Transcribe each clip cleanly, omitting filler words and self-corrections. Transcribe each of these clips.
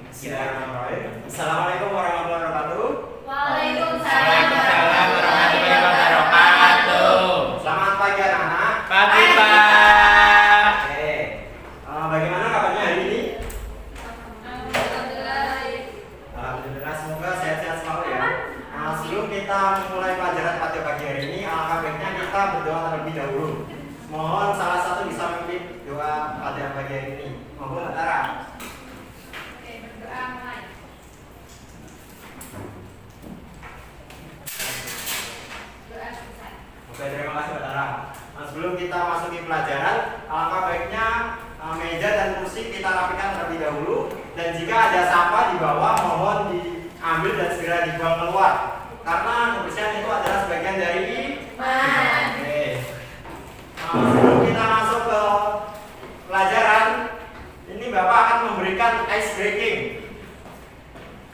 Bismillahirrahmanirrahim. Assalamualaikum warahmatullahi wabarakatuh. Waalaikumsalam warahmatullahi wabarakatuh. Selamat pagi anak-anak. Pagi, Pak. Oke. Bagaimana kabarnya hari ini? Alhamdulillah, semoga sehat-sehat selalu ya. Sebelum kita memulai pelajaran pada pagi hari ini, alangkah baiknya kita berdoa terlebih dahulu. Mohon salah satu bisa memimpin doa pada pagi hari ini. Mohon Tara. Oke, terima kasih Mbak Tara. Sebelum kita masuki pelajaran, alangkah baiknya meja dan kursi kita rapikan terlebih dahulu. Dan jika ada sampah di bawah, mohon diambil dan segera dibuang keluar. Karena kebersihan itu adalah sebagian dari iman. Oke. Sebelum kita masuk ke pelajaran, ini Bapak akan memberikan ice breaking.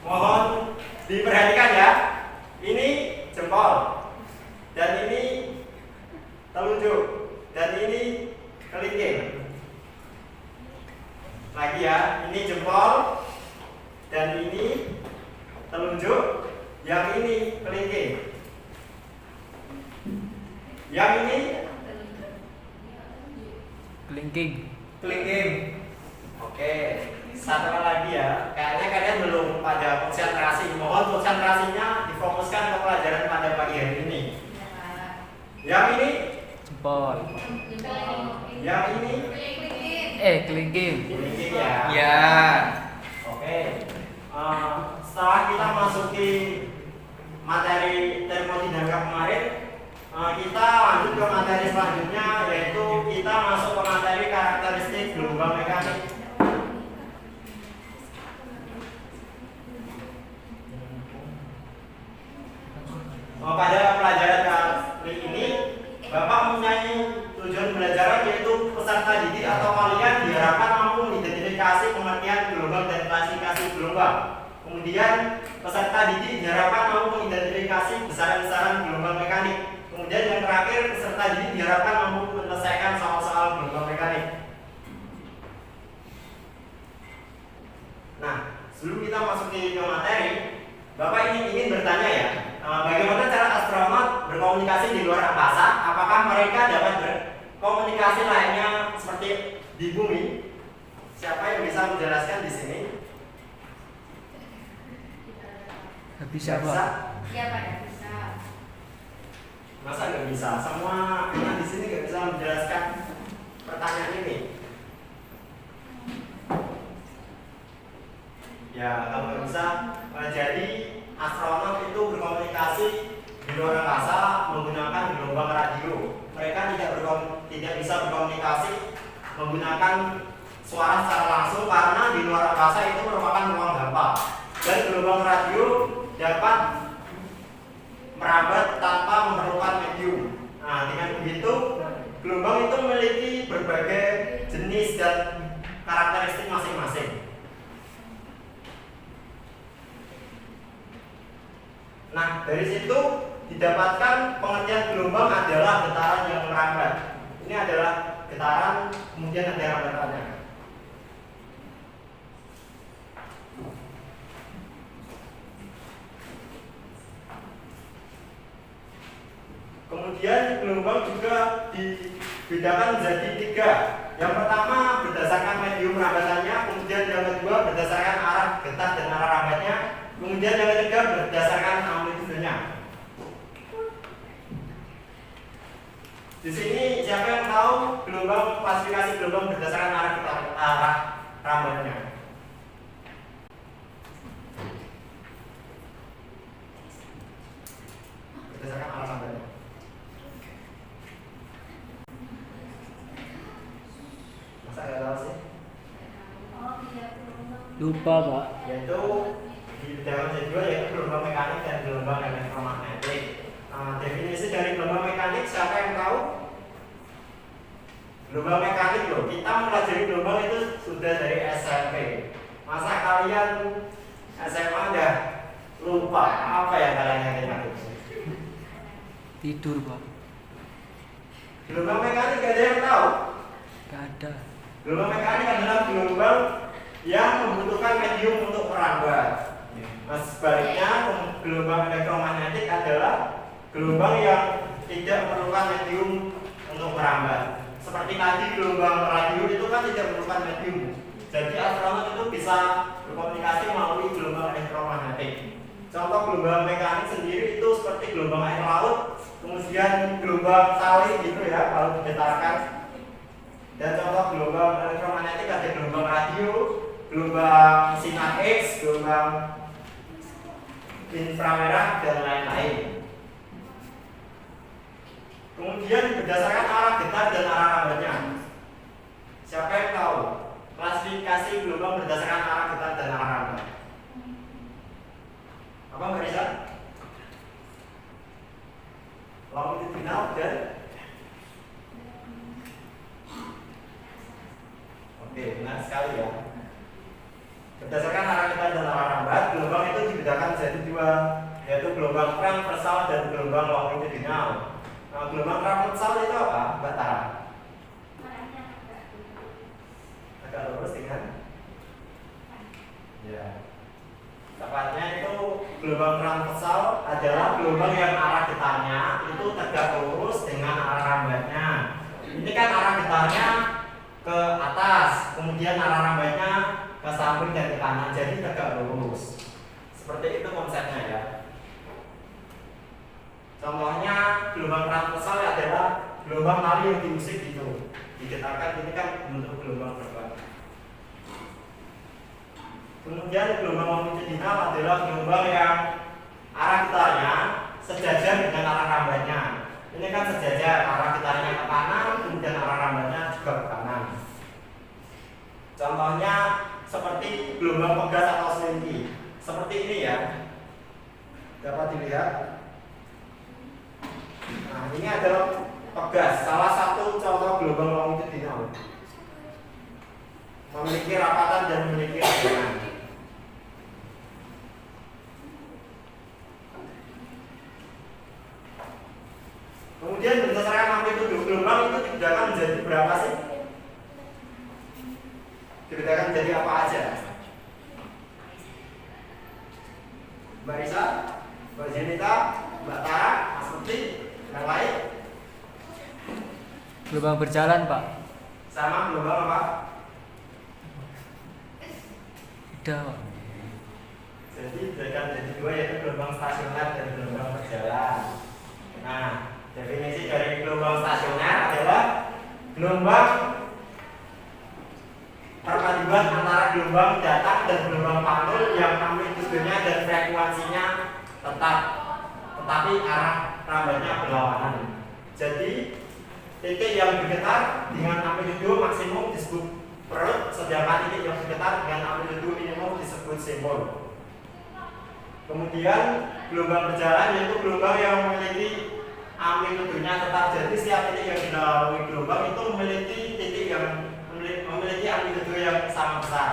Mohon diperhatikan ya. Ini jempol. Dan ini telunjuk, dan ini kelingking. Lagi ya, ini jempol, dan ini telunjuk, yang ini kelingking. Yang ini kelingking. Oke, satu lagi ya. Kayaknya kalian belum pada konsentrasi. Mohon konsentrasinya difokuskan ke pelajaran pada pagi hari ini. Yang ini Jempol. Yang ini Kelingking. kelingking ya. Ya. Oke. Setelah kita masuki materi termodinamika kemarin, kita lanjut ke materi selanjutnya, yaitu kita masuk ke materi karakteristik gelombang mekanik. Pada pelajaran kali ini, Bapak mempunyai tujuan belajar yaitu peserta didik atau kalian diharapkan mampu mengidentifikasi pengertian gelombang dan klasifikasi gelombang. Kemudian peserta didik diharapkan mampu mengidentifikasi besaran-besaran gelombang mekanik. Kemudian yang terakhir, peserta didik diharapkan mampu menyelesaikan soal-soal gelombang mekanik. Nah, sebelum kita masuk ke materi, Bapak ingin bertanya ya, bagaimana cara astronot berkomunikasi di luar angkasa? Apakah mereka dapat berkomunikasi lainnya seperti di bumi? Siapa yang bisa menjelaskan di sini? Bisa, Bisa? Pak. Iya, Pak, bisa. Masa nggak bisa? Semua anak di sini nggak bisa menjelaskan pertanyaan ini. Ya, kalau nggak bisa, jadi astronot itu berkomunikasi di luar angkasa menggunakan gelombang radio. Mereka tidak bisa berkomunikasi menggunakan suara secara langsung karena di luar angkasa itu merupakan ruang hampa. Dan gelombang radio dapat merambat tanpa memerlukan medium. Nah, dengan begitu, gelombang itu memiliki berbagai jenis dan karakteristik masing-masing. Nah, dari situ didapatkan pengertian gelombang adalah getaran yang merambat. Ini adalah getaran, kemudian ada rambatannya. Kemudian gelombang juga dibedakan menjadi tiga. Yang pertama berdasarkan medium rambatannya, kemudian yang kedua berdasarkan arah getah dan arah rambatnya, kemudian yang ketiga berdasarkan amplitudenya. Di sini siapa yang tahu gelombang, klasifikasi gelombang berdasarkan arah rambatnya? Berdasarkan arah rambatnya. Masa nggak tahu sih? Lupa, Pak. Yaitu di dalam kedua yaitu gelombang mekanik dan gelombang elektromagnetik. Definisi dari gelombang mekanik siapa yang tahu? Gelombang mekanik loh, kita mempelajari gelombang itu sudah dari SMP. Masa kalian SMA udah lupa apa yang kalian ingat? Tidur, Pak. Gelombang mekanik gak ada yang tahu? Gak ada. Gelombang mekanik adalah gelombang yang membutuhkan medium untuk Nah, sebaliknya gelombang elektromagnetik adalah gelombang yang tidak memerlukan medium untuk merambat. Seperti tadi gelombang radio itu kan tidak memerlukan medium. Jadi astronot itu bisa berkomunikasi melalui gelombang elektromagnetik. Contoh gelombang mekanik sendiri itu seperti gelombang air laut, kemudian gelombang salin gitu ya kalau digetarkan. Dan contoh gelombang elektromagnetik ada gelombang radio, gelombang sinar X, gelombang inframerah dan lain-lain. Kemudian berdasarkan arah getar dan arah rambatnya. Siapa yang tahu klasifikasi gelombang berdasarkan arah getar dan arah rambat? Apa Mbak Risa? Longitudinal dan oke, benar sekali ya. Berdasarkan arah getar dan arah rambat, gelombang itu dibedakan menjadi dua, yaitu gelombang transversal dan gelombang longitudinal. Nah, gelombang transversal itu apa, Mbak Tara? Agak lurus dengan ya. Tepatnya itu gelombang transversal adalah gelombang yang arah getarnya itu tegak lurus dengan arah rambatnya. Ini kan arah getarnya ke atas, kemudian arah rambatnya ke samping dan ke kanan, jadi tegak lurus. Seperti itu konsepnya ya. Contohnya gelombang transversal adalah gelombang tali yang diusik gitu, digetarkan, ini kan bentuk gelombang terbang. Kemudian gelombang longitudinal adalah gelombang yang arah getarnya sejajar dengan arah rambatnya. Ini kan sejajar, arah getarnya ke kanan, kemudian arah rambatnya juga ke kanan. Contohnya seperti gelombang pegas atau selinki, seperti ini ya. Dapat dilihat. Nah, ini adalah pegas, salah satu contoh gelombang longitudinal. Memiliki rapatan dan memiliki rayangan. Kemudian berdasarkan amplitudo gelombang itu dibedakan menjadi berapa sih? Dibedakan menjadi apa aja? Mbak Risa, Mbak Jenita, Mbak Tara, Mas Putri, yang lain? Gelombang berjalan, Pak. Sama gelombang apa? Beda, Pak. Jadi dibedakan menjadi dua, yaitu gelombang stasioner dan gelombang berjalan. Nah, definisi dari gelombang stasioner adalah gelombang perpaduan antara gelombang datang dan gelombang pantul yang amplitudenya dan frekuensinya tetap, tetapi arah rambatnya berlawanan. Jadi titik yang bergetar dengan amplitudo maksimum disebut perut, sedangkan titik yang bergetar dengan amplitudo minimum disebut simbol. Kemudian gelombang berjalan yaitu gelombang yang memiliki amplitudonya tetap, jadi setiap titik yang dilalui gelombang itu memiliki titik yang memiliki amplitudo yang sama besar.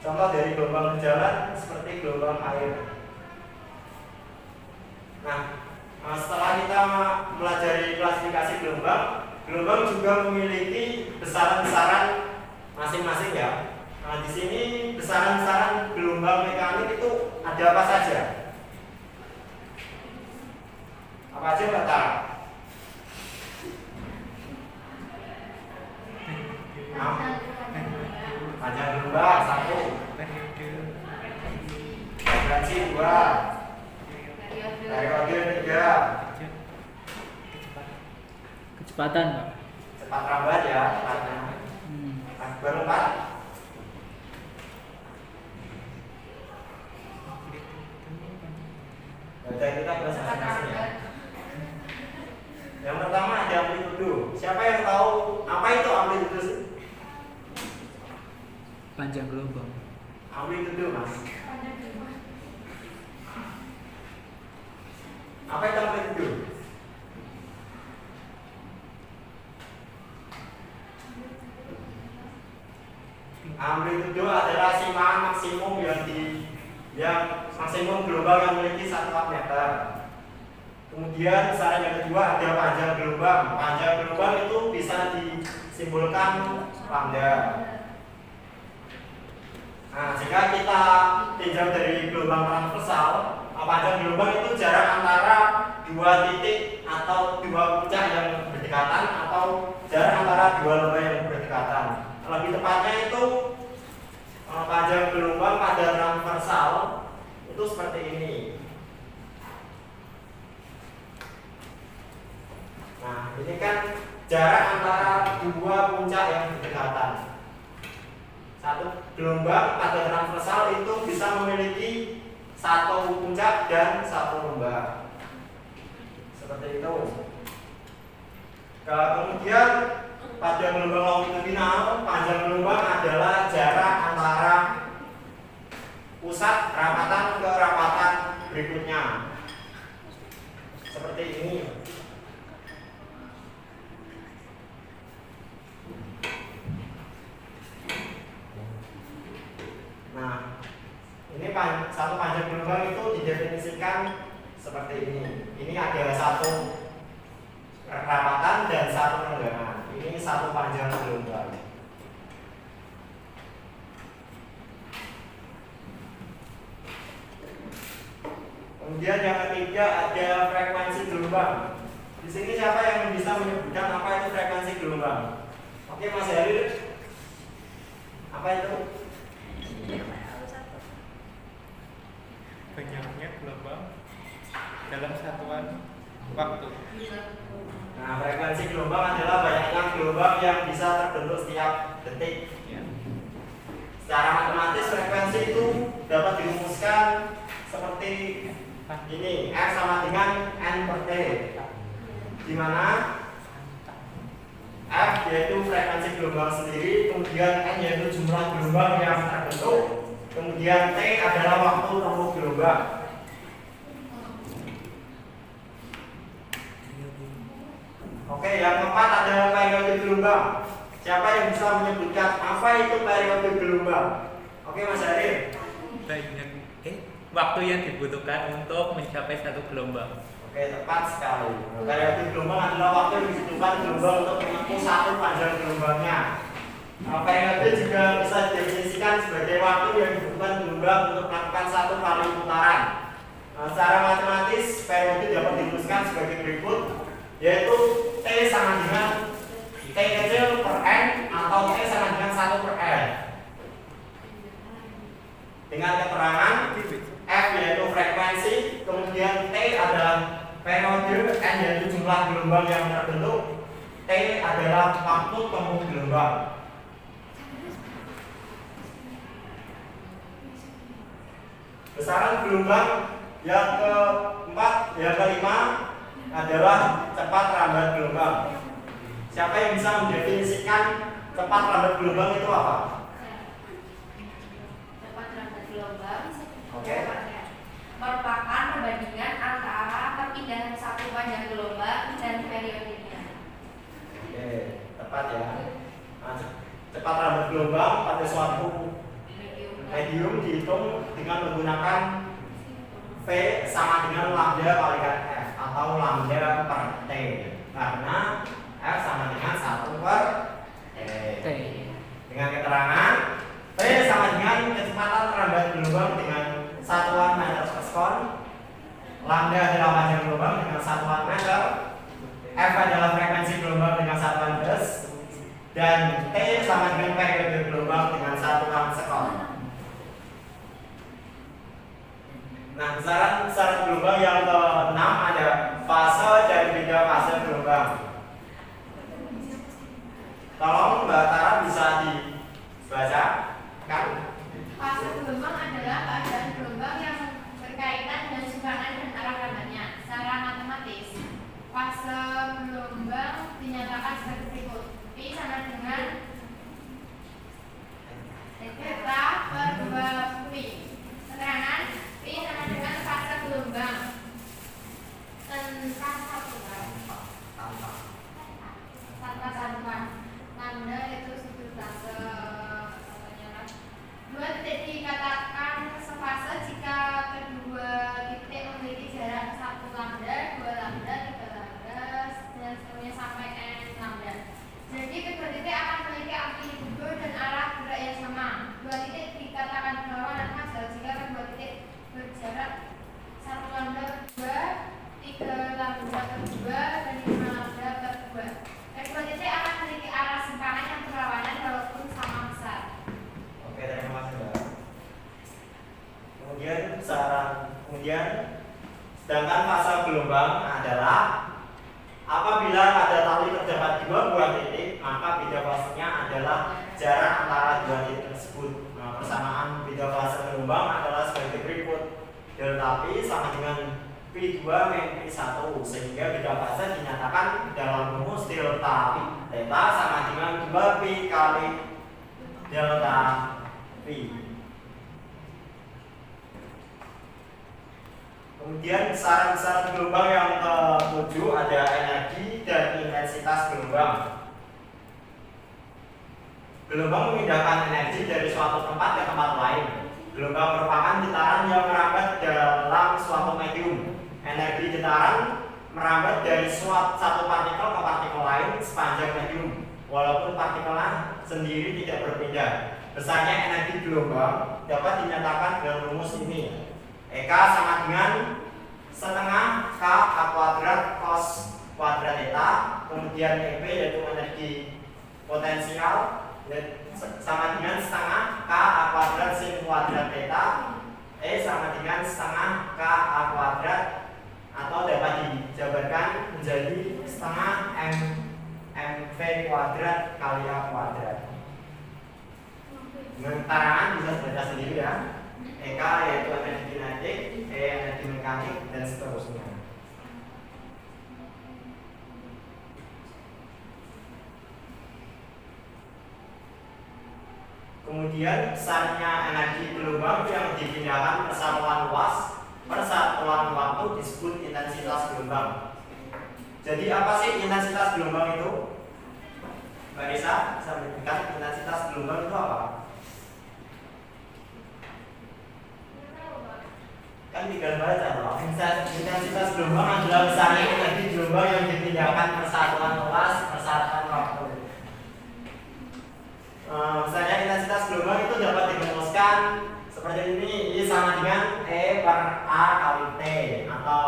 Contoh dari gelombang berjalan seperti gelombang air. Nah, setelah kita mempelajari klasifikasi gelombang, gelombang juga memiliki besaran-besaran masing-masing ya. Nah, di sini besaran-besaran gelombang mekanik itu ada apa saja? Apa aja Mbak Tara? Panjang gelombang 1, frekuensi 2, periode 3, Kecepatan, Pak. cepat rambat ya, cepatnya. Baru 4. Baca kita bahas masing-masing ya. Yang pertama ada amplitudo. Siapa yang tahu apa itu amplitudo sih? Panjang gelombang. Amplitudo Mas. Apa itu amplitudo? Amplitudo adalah simaan maksimum yang maksimum gelombang yang memiliki 1 meter. Kemudian besaran yang kedua ada panjang gelombang. Panjang gelombang itu bisa disimbolkan lambda. Nah, jika kita jauh dari gelombang transversal, panjang gelombang itu jarak antara dua titik atau dua puncak yang berdekatan atau jarak antara dua lembah yang berdekatan. Lebih tepatnya itu panjang gelombang pada transversal itu seperti ini. Nah, ini kan jarak antara dua puncak yang berdekatan. Satu gelombang pada transversal itu bisa memiliki satu puncak dan satu lembah. Seperti itu. Kemudian pada gelombang longitudinal, panjang gelombang adalah jarak antara pusat rapatan ke rapatan berikutnya. Seperti ini. Nah, ini satu panjang gelombang itu didefinisikan seperti ini. Ini ada satu rapatan dan satu renggangan. Ini satu panjang gelombang. Kemudian yang ketiga ada frekuensi gelombang. Di sini siapa yang bisa menyebutkan apa itu frekuensi gelombang? Oke, Mas Heri. Apa itu? Banyaknya gelombang dalam satuan waktu. Nah, frekuensi gelombang adalah banyaknya gelombang yang bisa terbentuk setiap detik. Ya. Secara matematis frekuensi itu dapat dirumuskan seperti ini, F sama dengan N per T, di mana F yaitu frekuensi gelombang sendiri, kemudian N yaitu jumlah gelombang yang terbentuk, kemudian T adalah waktu tempuh gelombang. Oke, yang keempat ada periode gelombang. Siapa yang bisa menyebutkan apa itu periode gelombang? Oke, Mas Arif. Banyak waktu yang dibutuhkan untuk mencapai satu gelombang. Oke, tepat sekali. Periode gelombang adalah waktu yang dibutuhkan gelombang untuk menempuh satu panjang gelombangnya. Periode juga bisa didefinisikan sebagai waktu yang dibutuhkan gelombang untuk melakukan satu kali putaran. Secara matematis, periode dapat dirumuskan sebagai berikut, yaitu T sama dengan T kecil per N atau T sama dengan 1 per N. Dengan keterangan F yaitu frekuensi, kemudian T adalah periode, N yaitu jumlah gelombang yang terbentuk, T adalah waktu tempuh gelombang. Besaran gelombang yang keempat, yang kelima adalah cepat lambat gelombang. Siapa yang bisa mendefinisikan cepat lambat gelombang itu apa? Cepat lambat gelombang Oke. merupakan perbandingan antara perpindahan satu panjang gelombang dan periodenya. Oke, tepat ya. Cepat lambat gelombang pada suatu medium dihitung dengan menggunakan V sama dengan lambda kalikan F atau lambda per T, karena F sama dengan 1 per T. Dengan keterangan V sama dengan kecepatan lambat gelombang dengan satuan meter per sekon, lambda adalah panjang gelombang dengan satuan meter, F adalah frekuensi gelombang dengan satuan hertz, dan T sama dengan periode gelombang dengan satuan sekon. Nah, besaran gelombang yang ke-6 ada fase dan beda fase gelombang. Tolong Mbak Tara bisa dibaca kan? Fase gelombang adalah keadaan gelombang yang berkaitan dengan sumbangan dan arah lambatnya. Secara matematis, fase gelombang dinyatakan sebagai berikut: P sama dengan theta per 2 P. Keterangan P sama dengan fase gelombang tanpa lambda itu sudut fase. Dua titik dikatakan sefase jika kedua titik memiliki jarak 1 lambda, 2 lambda, 3 lambda, dan seterusnya sampai n lambda. Jadi kedua titik akan memiliki amplitudo dan arah gerak yang sama. Dua titik dikatakan berlawanan sedangkan fase gelombang adalah apabila pada tali terdapat dua buah titik, maka bida fasenya adalah jarak antara dua titik tersebut. Nah, persamaan bida fase gelombang adalah sebagai berikut: delta P sama dengan P2 min P1, sehingga bida fase dinyatakan dalam rumus delta theta sama dengan 2P kali delta P. Kemudian besaran-besaran gelombang yang ke-7 ada energi dan intensitas gelombang. Gelombang memindahkan energi dari suatu tempat ke tempat lain. Gelombang merupakan getaran yang merambat dalam suatu medium. Energi getaran merambat dari satu partikel ke partikel lain sepanjang medium, walaupun partikelnya sendiri tidak berpindah. Besarnya energi gelombang dapat dinyatakan dengan rumus ini. EK sama dengan setengah K A kuadrat cos kuadrat theta, kemudian EP yaitu energi potensial sama dengan setengah K A kuadrat sin kuadrat theta, E sama dengan setengah K A kuadrat atau dapat dijabarkan menjadi setengah MV kuadrat kali A kuadrat. Dengan keterangan bisa baca sendiri ya. EK yaitu energi kinetik, E energi mekanik, dan seterusnya. Kemudian besarnya energi gelombang yang dipindahkan persatuan luas persatuan waktu disebut intensitas gelombang. Jadi apa sih intensitas gelombang itu? Mbak Risa, bisa menunjukkan intensitas gelombang itu apa? Kan tinggal baca loh. Intensitas gelombang adalah besarnya energi gelombang yang dipindahkan persatuan luas persatuan waktu. Besarnya intensitas gelombang itu dapat dirumuskan seperti ini. I sama dengan E per A kali T atau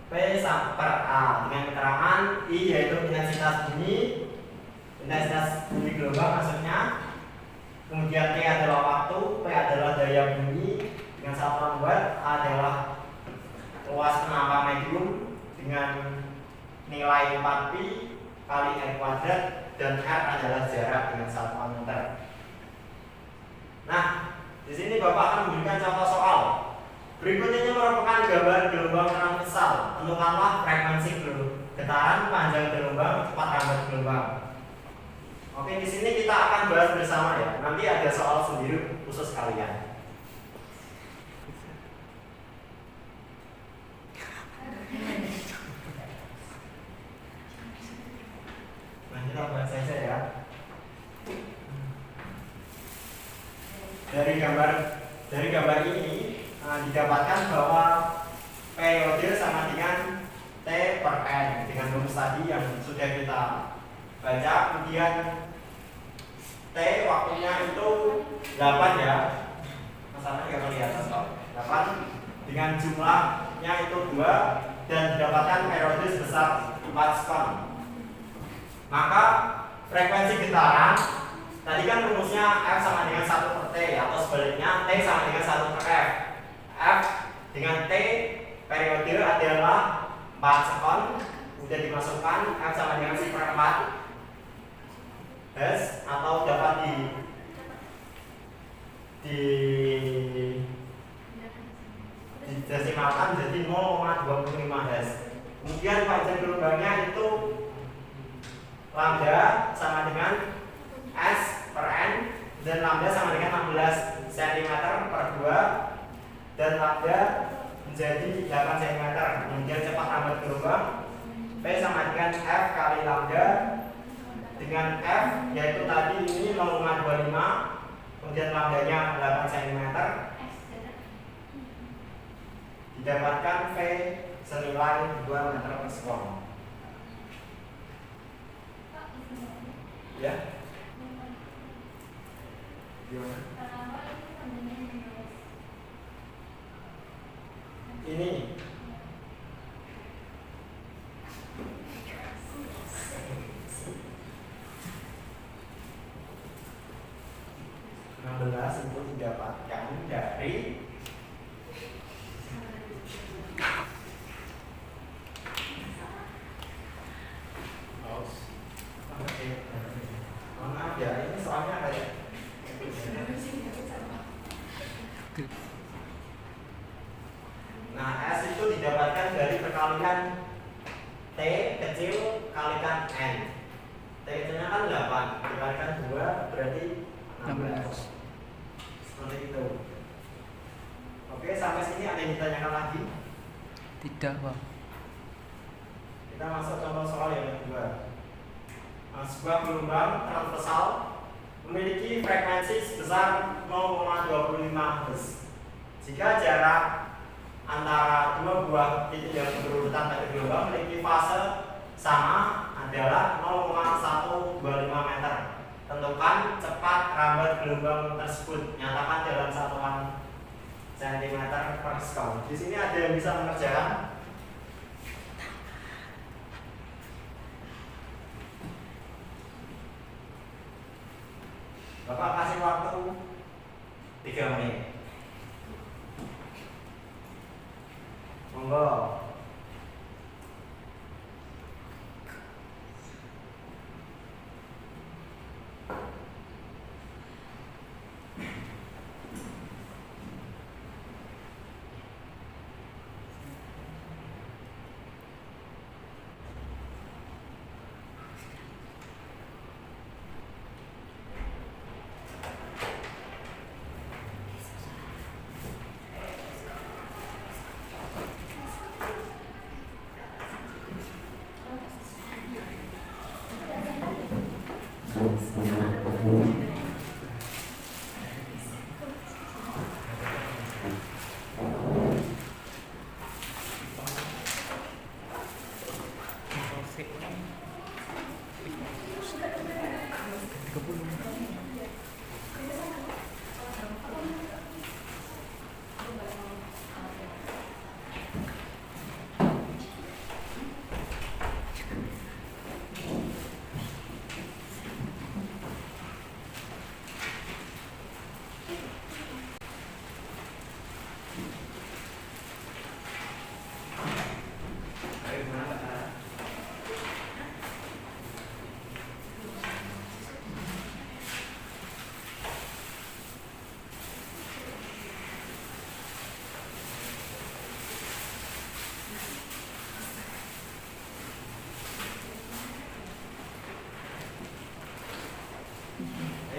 P sama per A dengan keterangan I yaitu intensitas bunyi gelombang maksudnya. Kemudian T adalah waktu, P adalah daya bunyi. Dengan satuan watt adalah luas penambah medium dengan nilai 4pi kali r kuadrat dan r adalah jarak dengan satuan meter. Nah, di sini Bapak akan memberikan contoh soal. Berikut ini merupakan gambar gelombang transversal. Tentukanlah frekuensi getaran, panjang gelombang, cepat rambat gelombang. Oke, di sini kita akan bahas bersama ya. Nanti ada soal sendiri khusus kalian. Nah, kita bahas saja ya. Dari gambar ini didapatkan bahwa periode sama dengan T per N dengan rumus tadi yang sudah kita baca. Kemudian T waktunya itu 8 ya. Masalahnya nggak kelihatan kok. 8 dengan jumlahnya itu 2 dan didapatkan periode sebesar 4 sekon. Maka frekuensi getaran tadi kan rumusnya F sama dengan 1 per T atau sebaliknya T sama dengan 1 per F. F dengan T periode adalah 4 sekon, sudah dimasukkan F sama dengan 1 per 4 Hz atau dapat didesimalkan jadi 0,25 Hz. Kemudian panjang gelombangnya itu lambda sama dengan S per N dan lambda sama dengan 16 cm per 2 dan lambda menjadi 8 cm. Kemudian cepat rambat gelombang P sama dengan F kali lambda dengan F yaitu tadi ini 0,25 kemudian lambdanya 8 cm didapatkan V senilai 2 meter per sekon. Ya. Gimana? Ini itu didapatkan dari Nah, S itu didapatkan dari perkalian T kecil kalikan N. T kecilnya kan 8, dikalikan 2 berarti 16. 16. Seperti itu. Oke, sampai sini ada yang ditanyakan lagi? Tidak, Pak. Kita masuk contoh soal yang kedua. Nah, sebuah gelombang transversal memiliki frekuensi sebesar 0,25 Hz. Jika jarak antara dua buah titik yang berurutan pada gelombang memiliki fase sama adalah 0,125 meter. Tentukan cepat rambat gelombang tersebut. Nyatakan dalam satuan centimeter per sekon. Di sini ada yang bisa mengerjakan? Bapak kasih waktu 3 menit. Monggo.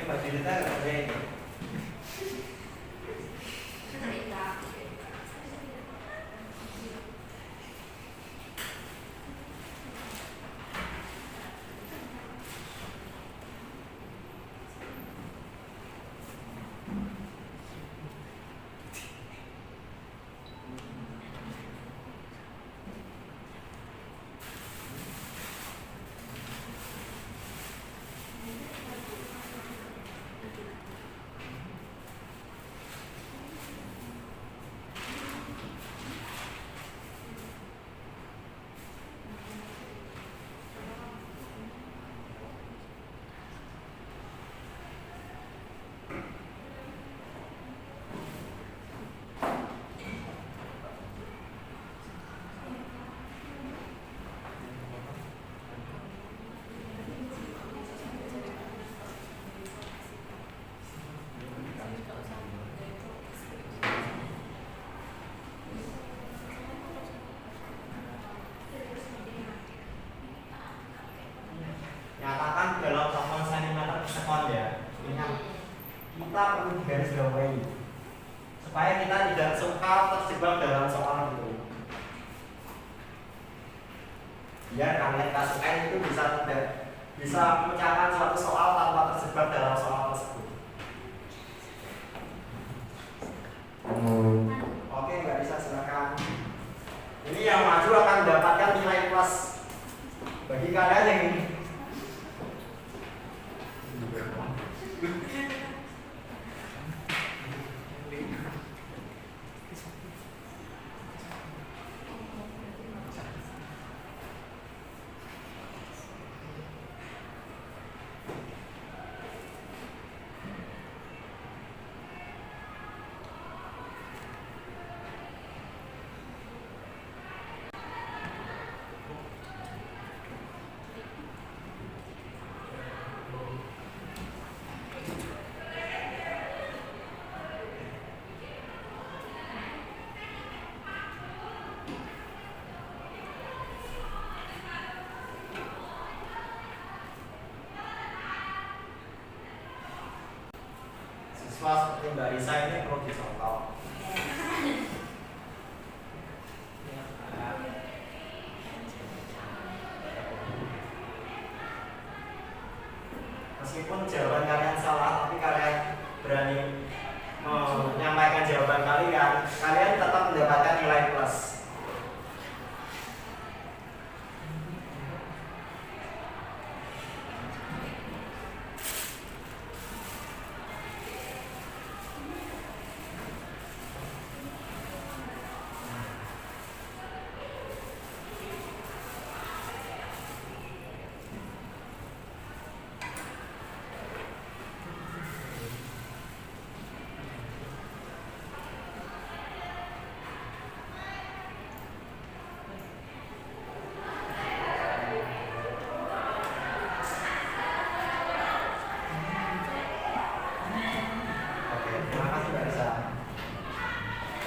Mbak Dinda ngerjain. Nyatakan dalam satuan sentimeter per sekon ya. Ingat, kita perlu garis bawahi supaya kita tidak suka terjebak dalam soal itu. Biar kalian KSN itu bisa memecahkan suatu soal tanpa terjebak dalam soal tersebut. Oke, nggak bisa silakan. Ini yang maju akan mendapatkan nilai plus. Bagi kalian yang ini. Mbak Risa ini perlu dicontoh. Meskipun jawaban kalian salah, tapi kalian berani menyampaikan jawaban kalian, kalian tetap mendapatkan nilai plus.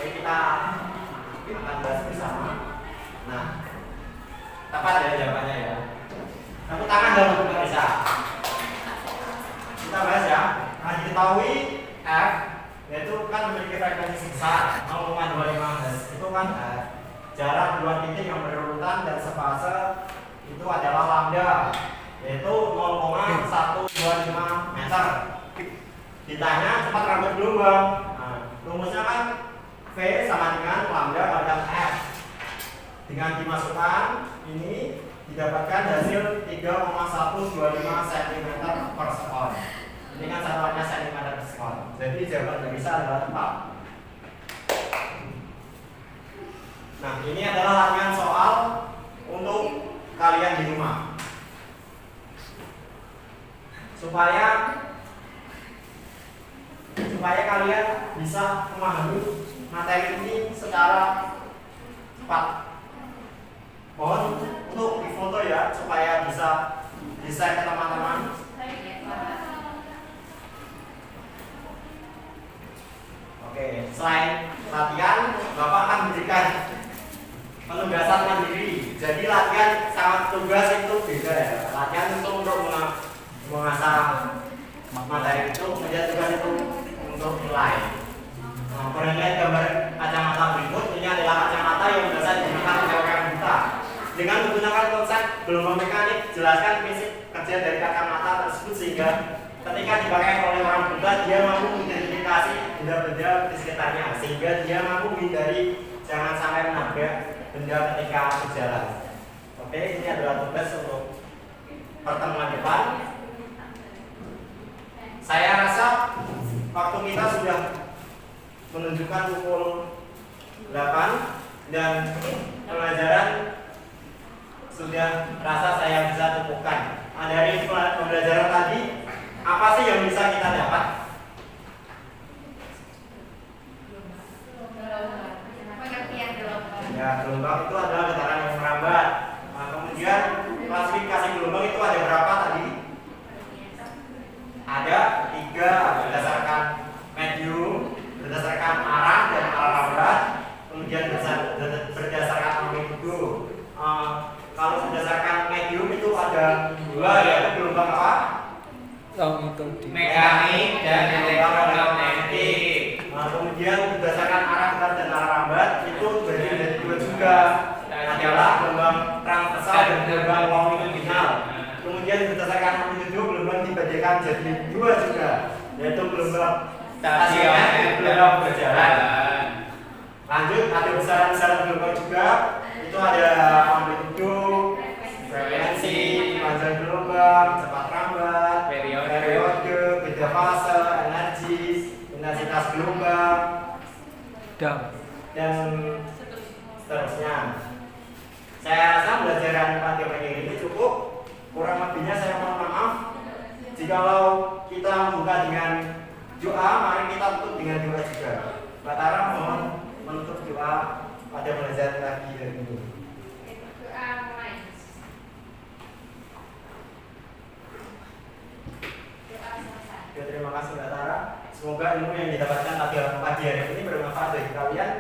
Kita akan bahas bersama. Nah, tepat ya jawabannya ya. Tepuk tangan dong untuk Mbak Risa. Kita bahas ya. Nah, diketahui F yaitu kan memiliki frekuensi besar 0,25 Hz. Itu kan jarak dua titik yang berurutan dan sepase itu adalah lambda yaitu 0,125 meter. Ditanya cepat rambut gelombang. Nah, rumusnya kan V sama dengan lambda kali F. Dengan dimasukkan ini didapatkan hasil 3,125 cm per sekon. Ini kan satuannya cm per sekon. Jadi jawaban yang bisa adalah tepat. Nah, ini adalah latihan soal untuk kalian di rumah. Supaya kalian bisa memahami materi ini secara cepat. Mohon untuk difoto ya supaya bisa di-share ke teman-teman. Oke, selain latihan, Bapak akan memberikan penugasan mandiri. Jadi latihan sama tugas itu beda ya. Latihan itu untuk mengasah materi itu, kemudian tugas itu untuk nilai. Pernah lihat gambar kacamata berikut? Ini adalah kacamata yang biasa digunakan oleh orang buta. Dengan menggunakan konsep gelombang mekanik, jelaskan prinsip kerja dari kacamata tersebut sehingga ketika dipakai oleh orang buta, dia mampu mengidentifikasi benda-benda di sekitarnya, sehingga dia mampu menghindari jangan sampai menabrak benda ketika berjalan. Oke, ini adalah tugas untuk pertemuan depan. Saya rasa waktu kita sudah menunjukkan pukul 8 dan pelajaran sudah rasa saya bisa cukupkan. Dari pembelajaran tadi, apa sih yang bisa kita dapat? Ya, gelombang itu adalah getaran yang merambat. Nah, kemudian klasifikasi gelombang itu ada berapa tadi? Ada 3 berdasarkan medium, berdasarkan arah dan arah lambat, kemudian berdasarkan amplitudo. Kalau berdasarkan medium itu ada 2 yaitu gelombang apa? Mekanik dan elektromagnetik. Kemudian berdasarkan arah getar dan arah lambat itu berdiri dari 2 juga adalah gelombang transversal dan gelombang longitudinal. Kemudian berdasarkan amplitudo gelombang dibadikan jadi 2 juga yaitu gelombang stasioner dan gelombang berjalan. Lanjut ada besaran-besaran gelombang juga, itu ada amplitudo, frekuensi, panjang gelombang, cepat rambat, periode, beda fase, energi, intensitas gelombang, dan seterusnya. Saya rasa pelajaran pelajaran ini cukup. Kurang lebihnya saya mohon maaf. Jikalau kita membuka dengan doa, mari kita tutup dengan doa juga. Mbak Tara mohon menutup doa pada pelajaran pagi hari ini. Doa mulai. Doa selesai. Terima kasih Mbak Tara. Semoga ilmu yang didapatkan pagi hari ini bermanfaat bagi kalian.